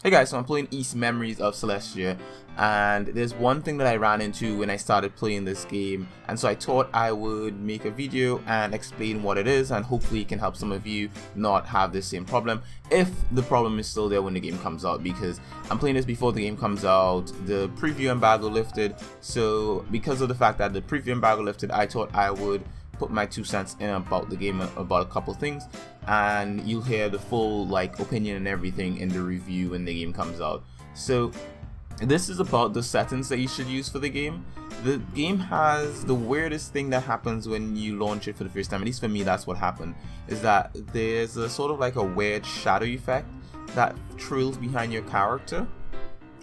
Hey guys, so I'm playing East Memories of Celestia, and there's one thing that I ran into when I started playing this game, and so I thought I would make a video and explain what it is, and hopefully it can help some of you not have the same problem, if the problem is still there when the game comes out, because I'm playing this before the game comes out. The preview embargo lifted, so because of the fact that the preview embargo lifted, I thought I would put my 2 cents in about the game, about a couple things, and you'll hear the full opinion and everything in the review when the game comes out. So this is about the settings that you should use for the game. The game has the weirdest thing that happens when you launch it for the first time, at least for me that's what happened, is that there's a sort of like a weird shadow effect that trails behind your character,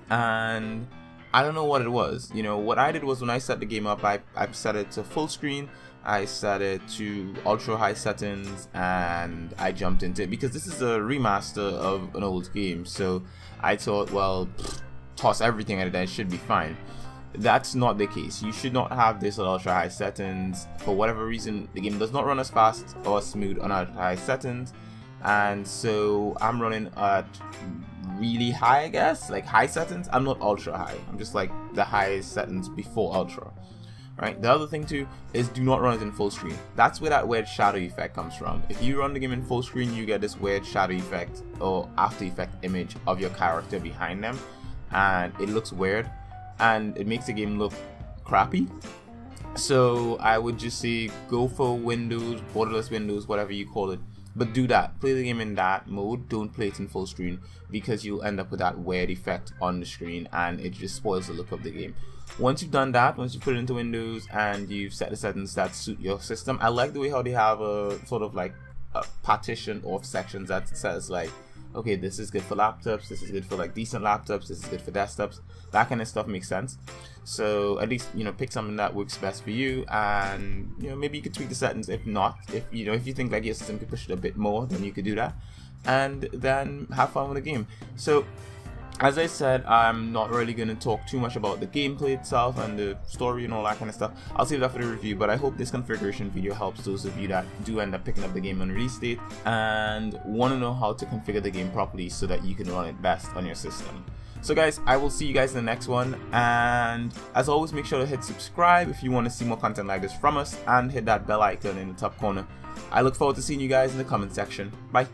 and I don't know what it was. What I did was, when I set the game up, I set it to full screen, I set it to ultra high settings, and I jumped into it because this is a remaster of an old game. So I thought, well, toss everything at it, it should be fine. That's not the case. You should not have this at ultra high settings. For whatever reason, the game does not run as fast or smooth on ultra high settings, and so I'm running at really high, I guess, like high settings. I'm not ultra high, I'm just like the highest settings before ultra. Right. The other thing too is, do not run it in full screen. That's where that weird shadow effect comes from. If you run the game in full screen, you get this weird shadow effect or after effect image of your character behind them, and it looks weird and it makes the game look crappy. So I would just say, go for Windows, borderless Windows, whatever you call it, but do that. Play the game in that mode. Don't play it in full screen, because you'll end up with that weird effect on the screen and it just spoils the look of the game. Once you've done that, once you put it into Windows and you've set the settings that suit your system, I like the way how they have a sort of like a partition of sections that says like, okay, this is good for laptops, this is good for like decent laptops, this is good for desktops. That kind of stuff makes sense. So at least, pick something that works best for you, and maybe you could tweak the settings. If not, if you think like your system could push it a bit more, then you could do that, and then have fun with the game. So as I said, I'm not really going to talk too much about the gameplay itself and the story and all that kind of stuff. I'll save that for the review, but I hope this configuration video helps those of you that do end up picking up the game on release date and want to know how to configure the game properly so that you can run it best on your system. So guys, I will see you guys in the next one, and as always, make sure to hit subscribe if you want to see more content like this from us, and hit that bell icon in the top corner. I look forward to seeing you guys in the comment section. Bye.